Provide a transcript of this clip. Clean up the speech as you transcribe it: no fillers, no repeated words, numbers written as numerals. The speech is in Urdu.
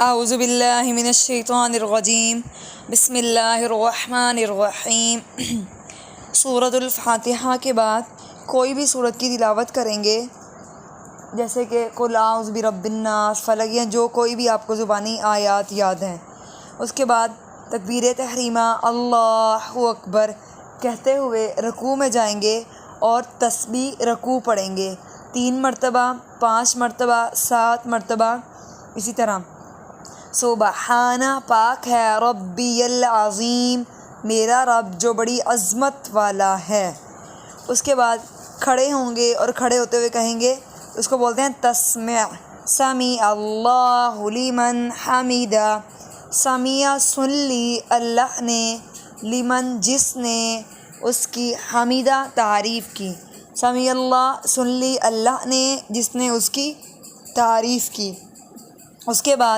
اعوذ باللہ من الشیطان الرجیم بسم اللہ الرحمن الرحیم۔ سورۃ الفاتحہ کے بعد کوئی بھی سورت کی تلاوت کریں گے، جیسے کہ قل اعوذ برب الناس، فلق، یا جو کوئی بھی آپ کو زبانی آیات یاد ہیں، اس کے بعد تکبیر تحریمہ اللہ اکبر کہتے ہوئے رکوع میں جائیں گے اور تسبیح رکوع پڑھیں گے 3 مرتبہ، 5 مرتبہ، 7 مرتبہ، اسی طرح سبحانہ پاک ہے، ربی العظیم میرا رب جو بڑی عظمت والا ہے۔ اس کے بعد کھڑے ہوں گے اور کھڑے ہوتے ہوئے کہیں گے، اس کو بولتے ہیں تسمیع، سمیع اللہ لمن حمیدہ، سمیع سن لی اللہ نے، لمن جس نے اس کی حمیدہ تعریف کی، سمیع اللہ سن لی اللہ نے جس نے اس کی تعریف کی۔ اس کے بعد